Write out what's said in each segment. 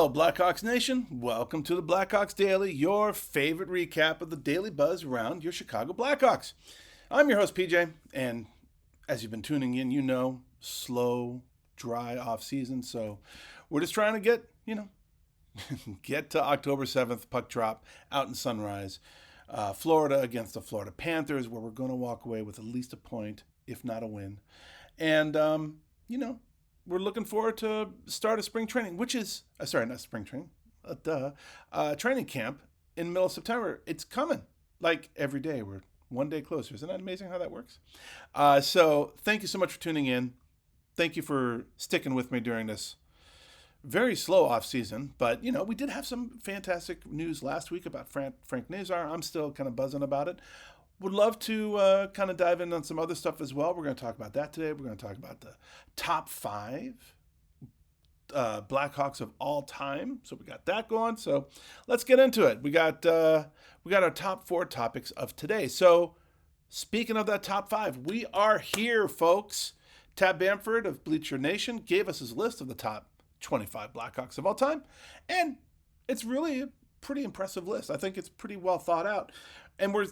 Hello, Blackhawks Nation. Welcome to the Blackhawks Daily, your favorite recap of the daily buzz around your Chicago Blackhawks. I'm your host, PJ, and as you've been tuning in, you know, slow, dry off season. So we're just trying to get to October 7th, puck drop out in Sunrise, Florida against the Florida Panthers, where we're going to walk away with at least a point, if not a win. And, we're looking forward to start of spring training, which is, not spring training, training camp in the middle of September. It's coming like every day. We're one day closer. Isn't that amazing how that works? So thank you so much for tuning in. Thank you for sticking with me during this very slow off season. But, we did have some fantastic news last week about Frank Nazar. I'm still kind of buzzing about it. Would love to kind of dive in on some other stuff as well. We're going to talk about that today. We're going to talk about the top 5 Blackhawks of all time. So we got that going. So let's get into it. We got our top 4 topics of today. So speaking of that top 5, we are here, folks. Tab Bamford of Bleacher Nation gave us his list of the top 25 Blackhawks of all time, and it's really a pretty impressive list. I think it's pretty well thought out, and we're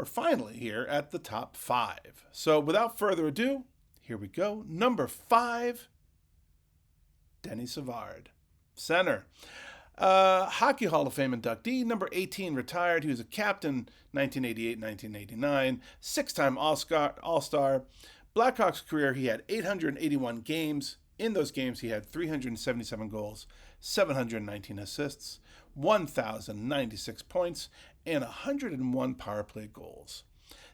finally here at the top 5. So without further ado, here we go. Number 5, Denis Savard, center. Hockey Hall of Fame inductee, number 18, retired. He was a captain 1988-1989, 6-time All-Star. Blackhawks career, he had 881 games. In those games, he had 377 goals, 719 assists, 1,096 points, and 101 power play goals.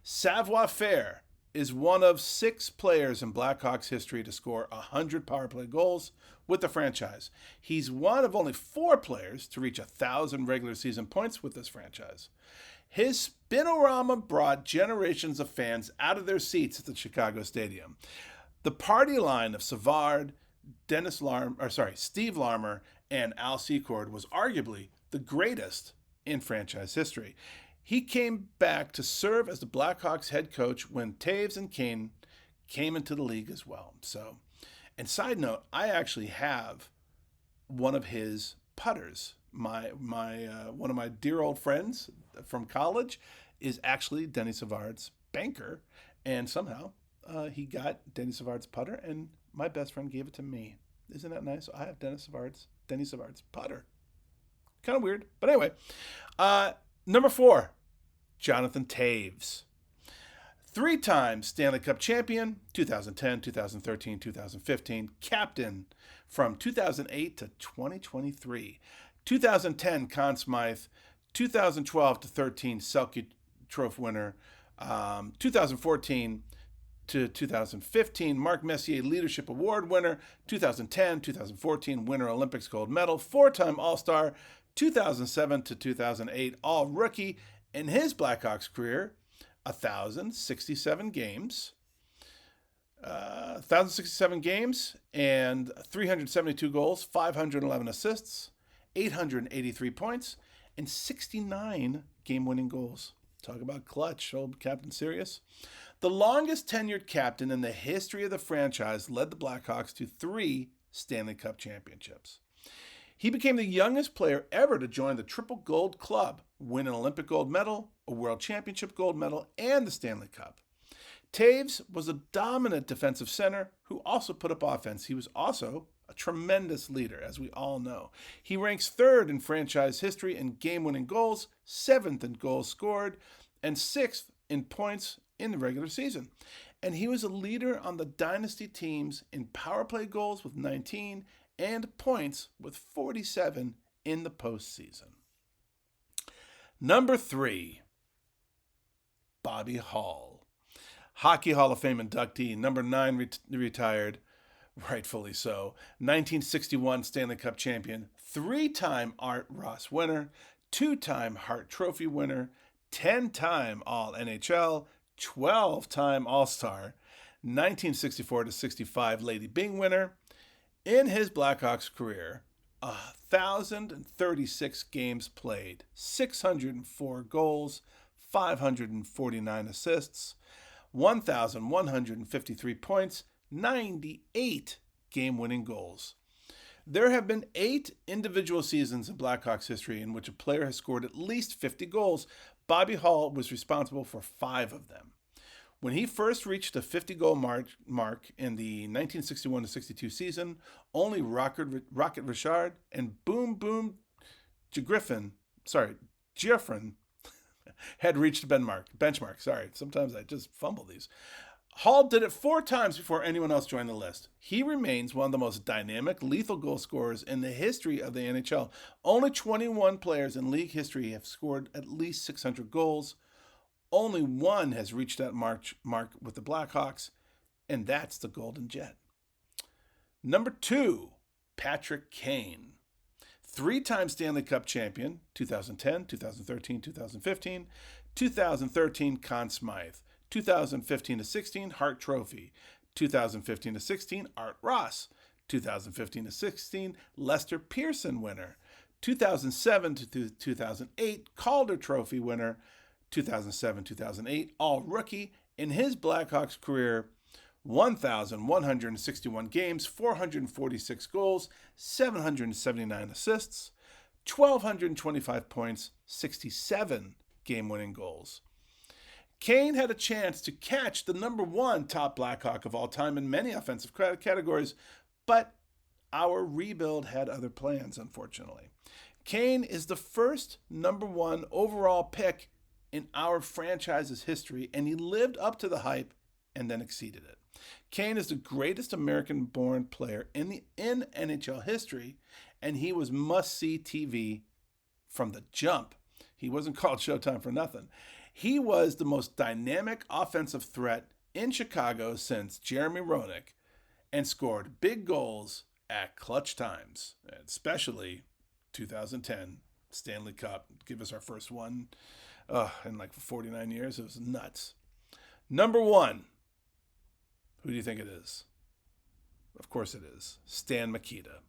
Savoir Faire is one of 6 players in Blackhawks history to score 100 power play goals with the franchise. He's one of only 4 players to reach 1,000 regular season points with this franchise. His spinorama brought generations of fans out of their seats at the Chicago Stadium. The party line of Savard, Steve Larmer, and Al Secord was arguably the greatest in franchise history. He came back to serve as the Blackhawks head coach when Taves and Kane came into the league as well. So, and side note, I actually have one of his putters. My one of my dear old friends from college is actually Denis Savard's banker, and somehow he got Denis Savard's putter, and my best friend gave it to me. Isn't that nice? I have Denis Savard's putter. Kind of weird, but anyway. Number 4, Jonathan Taves. 3-time Stanley Cup champion, 2010, 2013, 2015. Captain from 2008 to 2023. 2010 Conn Smythe. 2012 to 13 Selke Trophy winner. 2014 to 2015, Mark Messier Leadership Award winner, 2010, 2014 Winter Olympics gold medal, 4-time All-Star, 2007 to 2008 All-Rookie. In his Blackhawks career, 1,067 games and 372 goals, 511 assists, 883 points, and 69 game-winning goals. Talk about clutch, old Captain Serious. The longest tenured captain in the history of the franchise led the Blackhawks to 3 Stanley Cup championships. He became the youngest player ever to join the Triple Gold Club, win an Olympic gold medal, a World Championship gold medal, and the Stanley Cup. Taves was a dominant defensive center who also put up offense. He was also a tremendous leader, as we all know. He ranks 3rd in franchise history in game-winning goals, 7th in goals scored, and 6th in points in the regular season. And he was a leader on the dynasty teams in power play goals with 19 and points with 47 in the postseason. Number 3, Bobby Hull. Hockey Hall of Fame inductee, number 9 retired, rightfully so. 1961 Stanley Cup champion, 3-time Art Ross winner, 2-time Hart Trophy winner, 10-time All-NHL, 12-time All-Star, 1964 to 65 Lady Byng winner. In his Blackhawks career, 1,036 games played, 604 goals, 549 assists, 1,153 points, 98 game-winning goals. There have been 8 individual seasons in Blackhawks history in which a player has scored at least 50 goals. Bobby Hull was responsible for 5 of them. When he first reached the 50-goal mark in the 1961-62 season, only Rocket Richard and Boom Boom Giuffren had reached the benchmark. Sorry, sometimes I just fumble these. Hull did it 4 times before anyone else joined the list. He remains one of the most dynamic, lethal goal scorers in the history of the NHL. Only 21 players in league history have scored at least 600 goals. Only one has reached that mark with the Blackhawks, and that's the Golden Jet. Number 2, Patrick Kane. 3-time Stanley Cup champion, 2010, 2013, 2015, 2013 Conn Smythe, 2015-16 Hart Trophy, 2015-16 Art Ross, 2015-16 Lester Pearson winner, 2007 to 2008 Calder Trophy winner, 2007-2008 All-Rookie. In his Blackhawks career, 1,161 games, 446 goals, 779 assists, 1,225 points, 67 game-winning goals. Kane had a chance to catch the number 1 top Blackhawk of all time in many offensive categories, but our rebuild had other plans, unfortunately. Kane is the first number 1 overall pick in our franchise's history, and he lived up to the hype and then exceeded it. Kane is the greatest American-born player in NHL history, and he was must-see TV from the jump. He wasn't called Showtime for nothing. He was the most dynamic offensive threat in Chicago since Jeremy Roenick, and scored big goals at clutch times, especially 2010 Stanley Cup. Give us our first one in like 49 years. It was nuts. Number 1. Who do you think it is? Of course it is. Stan Mikita.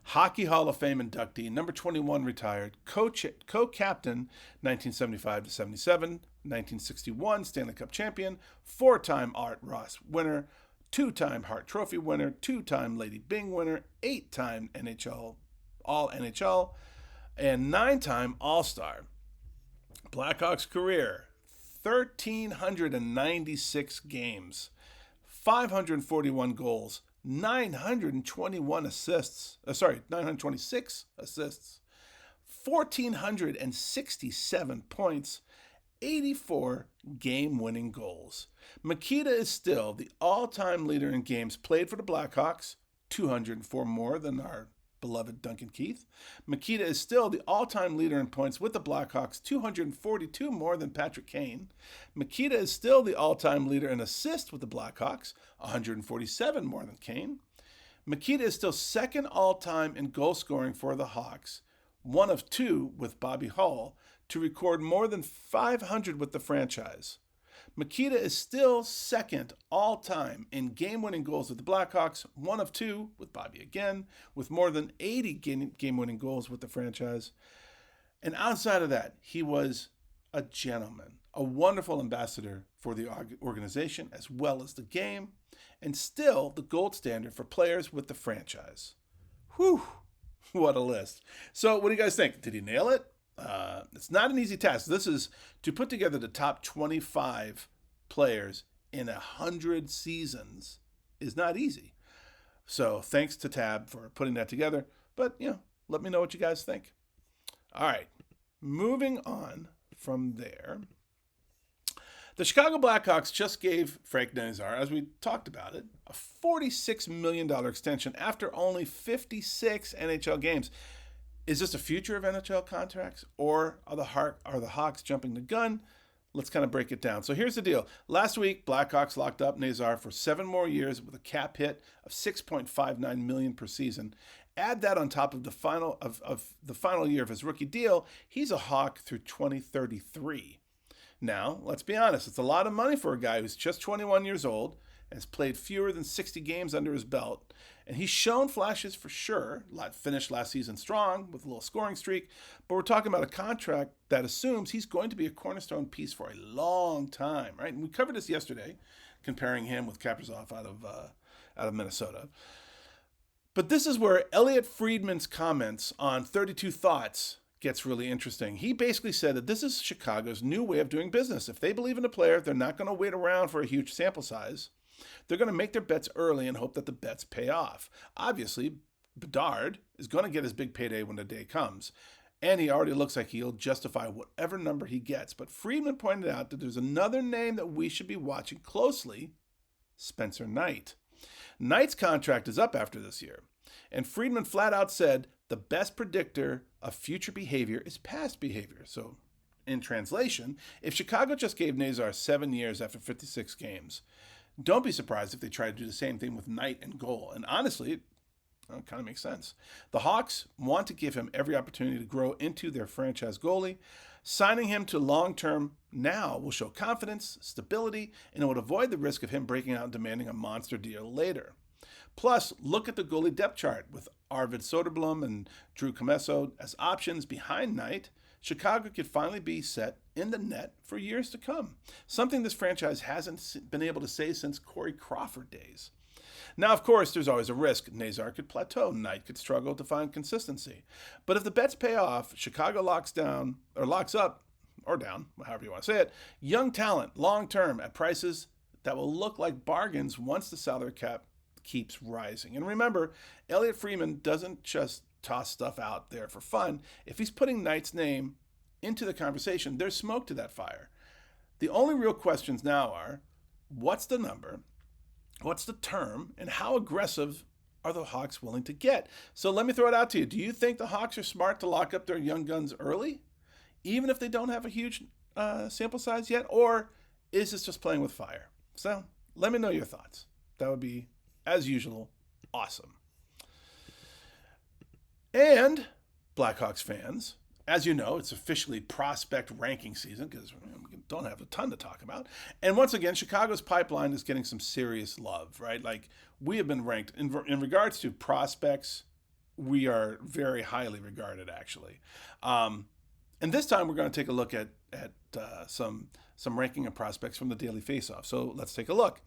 Hockey Hall of Fame inductee, number 21 retired, co-captain 1975-77, 1961 Stanley Cup champion, 4-time Art Ross winner, 2-time Hart Trophy winner, 2-time Lady Byng winner, 8-time NHL, All-NHL, and 9-time All-Star. Blackhawks career, 1,396 games, 541 goals, 926 assists, 1,467 points, 84 game-winning goals. Mikita is still the all-time leader in games played for the Blackhawks, 204 more than our beloved Duncan Keith. Mikita is still the all-time leader in points with the Blackhawks, 242 more than Patrick Kane. Mikita is still the all-time leader in assists with the Blackhawks, 147 more than Kane. Mikita is still second all-time in goal scoring for the Hawks, one of 2 with Bobby Hull, to record more than 500 with the franchise. Mikita is still second all-time in game-winning goals with the Blackhawks, one of 2 with Bobby again, with more than 80 game-winning goals with the franchise. And outside of that, he was a gentleman, a wonderful ambassador for the organization as well as the game, and still the gold standard for players with the franchise. Whew, what a list. So what do you guys think? Did he nail it? It's not an easy task. This is to put together the top 25 players in 100 seasons is not easy. So thanks to Tab for putting that together. But, let me know what you guys think. All right, moving on from there. The Chicago Blackhawks just gave Frank Nazar, as we talked about it, a $46 million extension after only 56 NHL games. Is this the future of NHL contracts, or are the Hawks jumping the gun? Let's kind of break it down. So here's the deal. Last week, Blackhawks locked up Nazar for 7 more years with a cap hit of $6.59 million per season. Add that on top of the final year of his rookie deal, he's a Hawk through 2033. Now, let's be honest, it's a lot of money for a guy who's just 21 years old and has played fewer than 60 games under his belt. And he's shown flashes for sure. Finished last season strong with a little scoring streak. But we're talking about a contract that assumes he's going to be a cornerstone piece for a long time, right? And we covered this yesterday, comparing him with Kaprizov out of Minnesota. But this is where Elliot Friedman's comments on 32 Thoughts gets really interesting. He basically said that this is Chicago's new way of doing business. If they believe in a player, they're not going to wait around for a huge sample size. They're going to make their bets early and hope that the bets pay off. Obviously, Bedard is going to get his big payday when the day comes, and he already looks like he'll justify whatever number he gets. But Friedman pointed out that there's another name that we should be watching closely, Spencer Knight. Knight's contract is up after this year, and Friedman flat out said the best predictor of future behavior is past behavior. So, in translation, if Chicago just gave Nazar 7 years after 56 games, don't be surprised if they try to do the same thing with Knight and goal. And honestly, it kind of makes sense. The Hawks want to give him every opportunity to grow into their franchise goalie. Signing him to long-term now will show confidence, stability, and it would avoid the risk of him breaking out and demanding a monster deal later. Plus, look at the goalie depth chart with Arvid Soderblom and Drew Commesso as options behind Knight. Chicago could finally be set in the net for years to come, something this franchise hasn't been able to say since Corey Crawford days. Now, of course, there's always a risk. Nazar could plateau. Knight could struggle to find consistency. But if the bets pay off, Chicago locks up, or down, however you want to say it, young talent long-term at prices that will look like bargains once the salary cap keeps rising. And remember, Elliot Friedman doesn't just toss stuff out there for fun. If he's putting Knight's name into the conversation, there's smoke to that fire. The only real questions now are, what's the number, what's the term, and how aggressive are the Hawks willing to get? So let me throw it out to you. Do you think the Hawks are smart to lock up their young guns early, even if they don't have a huge sample size yet? Or is this just playing with fire? So let me know your thoughts. That would be, as usual, awesome. And Blackhawks fans, as you know, it's officially prospect ranking season because we don't have a ton to talk about. And once again, Chicago's pipeline is getting some serious love, right? Like, we have been ranked in regards to prospects. We are very highly regarded, actually. And this time we're going to take a look at some ranking of prospects from the Daily Faceoff. So let's take a look.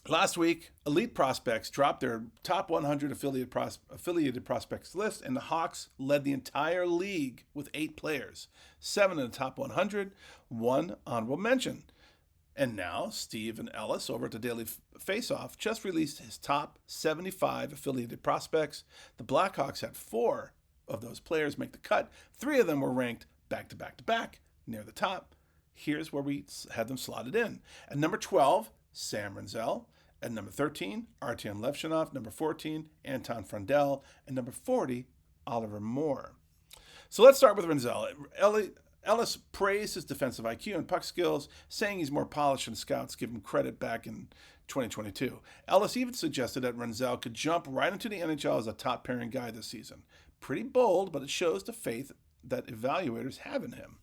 Last week, Elite Prospects dropped their top 100 affiliated prospects list, and the Hawks led the entire league with 8 players, 7 in the top 100, 1 honorable mention. And now, Steve Ellis over at the Daily Faceoff just released his top 75 affiliated prospects. The Blackhawks had 4 of those players make the cut. 3 of them were ranked back-to-back near the top. Here's where we had them slotted in. At number 12, Sam Renzel. At number 13, Artyom Levshinov. Number 14, Anton Frundell. And number 40, Oliver Moore. So let's start with Renzel. Ellis praised his defensive IQ and puck skills, saying he's more polished than scouts give him credit back in 2022. Ellis even suggested that Renzel could jump right into the NHL as a top pairing guy this season. Pretty bold, but it shows the faith that evaluators have in him.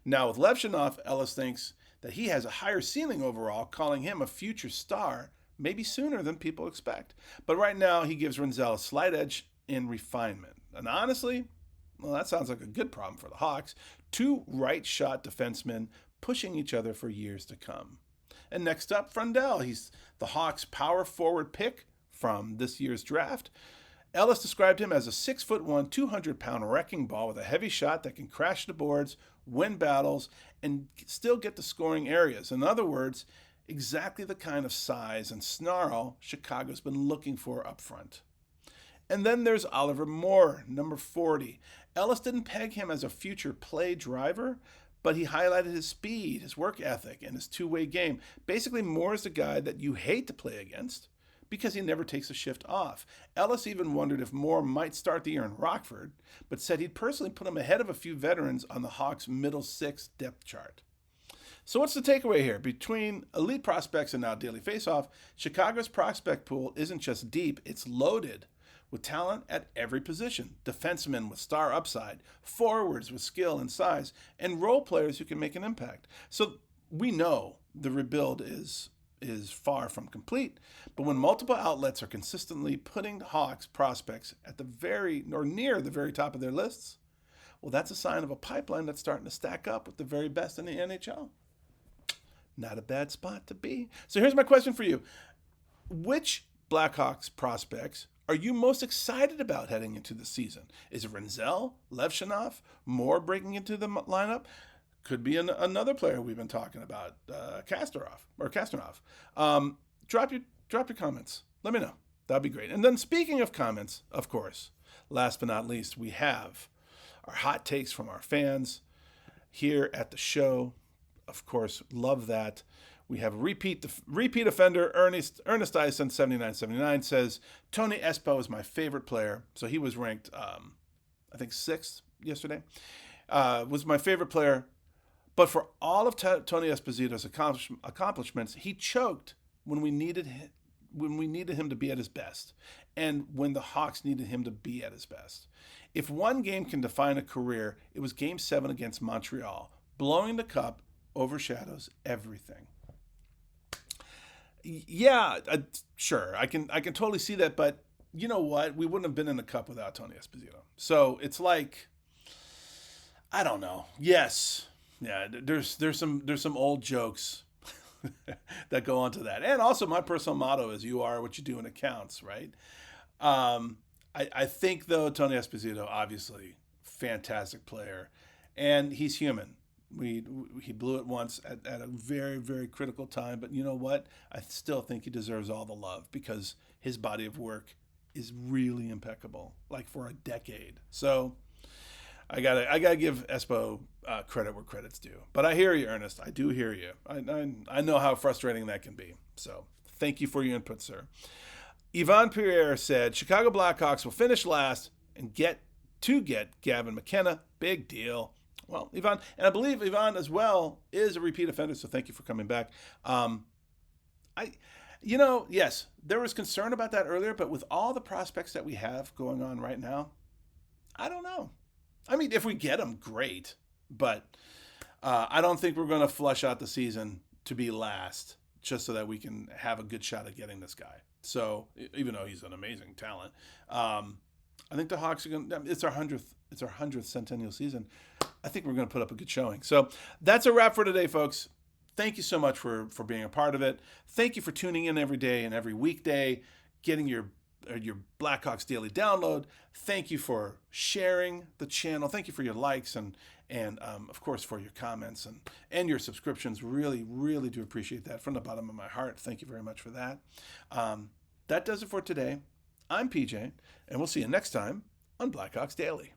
Now with Levshinov, Ellis thinks that he has a higher ceiling overall, calling him a future star, maybe sooner than people expect. But right now, he gives Renzel a slight edge in refinement. And honestly, well, that sounds like a good problem for the Hawks. 2 right-shot defensemen pushing each other for years to come. And next up, Frundell. He's the Hawks' power forward pick from this year's draft. Ellis described him as a 6'1", 200-pound wrecking ball with a heavy shot that can crash the boards, win battles, and still get to scoring areas. In other words, exactly the kind of size and snarl Chicago's been looking for up front. And then there's Oliver Moore, number 40. Ellis didn't peg him as a future play driver, but he highlighted his speed, his work ethic, and his two-way game. Basically, Moore is the guy that you hate to play against because he never takes a shift off. Ellis even wondered if Moore might start the year in Rockford, but said he'd personally put him ahead of a few veterans on the Hawks' middle 6 depth chart. So what's the takeaway here? Between Elite Prospects and now Daily Faceoff, Chicago's prospect pool isn't just deep, it's loaded with talent at every position. Defensemen with star upside, forwards with skill and size, and role players who can make an impact. So we know the rebuild is far from complete, but when multiple outlets are consistently putting Hawks prospects at the very, or near the very top of their lists, well, that's a sign of a pipeline that's starting to stack up with the very best in the NHL. Not a bad spot to be. So here's my question for you. Which Blackhawks prospects are you most excited about heading into the season? Is it Renzel, Levshinov, Moore breaking into the lineup? Could be another player we've been talking about, Kastorov. Drop your comments. Let me know. That'd be great. And then speaking of comments, of course, last but not least, we have our hot takes from our fans here at the show. Of course, love that. We have repeat offender Ernest Ison 7979 says Tony Espo is my favorite player. So he was ranked, I think 6th yesterday. Was my favorite player, but for all of Tony Esposito's accomplishments, he choked when we needed him to be at his best, and when the Hawks needed him to be at his best. If one game can define a career, it was Game 7 against Montreal. Blowing the cup overshadows everything. Yeah, sure, I can totally see that, but you know what? We wouldn't have been in the cup without Tony Esposito. So it's like, I don't know. Yes, yeah. There's some old jokes that go onto that, and also my personal motto is "You are what you do, and it counts." Right? I think though Tony Esposito, obviously, fantastic player, and he's human. He blew it once at a very, very critical time, but you know what? I still think he deserves all the love because his body of work is really impeccable, like for a decade. So I gotta give Espo credit where credit's due. But I hear you, Ernest. I do hear you. I know how frustrating that can be. So thank you for your input, sir. Yvonne Pierre said Chicago Blackhawks will finish last and get Gavin McKenna. Big deal. Well, Yvonne, and I believe Yvonne as well is a repeat offender, so thank you for coming back. Yes, there was concern about that earlier, but with all the prospects that we have going on right now, I don't know. I mean, if we get them, great, but I don't think we're going to flush out the season to be last just so that we can have a good shot at getting this guy. So even though he's an amazing talent, I think the Hawks are going. It's our 100th centennial season. I think we're going to put up a good showing. So that's a wrap for today, folks. Thank you so much for being a part of it. Thank you for tuning in every day and every weekday, getting your Blackhawks Daily download. Thank you for sharing the channel. Thank you for your likes and of course for your comments and your subscriptions. Really, really do appreciate that from the bottom of my heart. Thank you very much for that. That does it for today. I'm PJ, and we'll see you next time on Blackhawks Daily.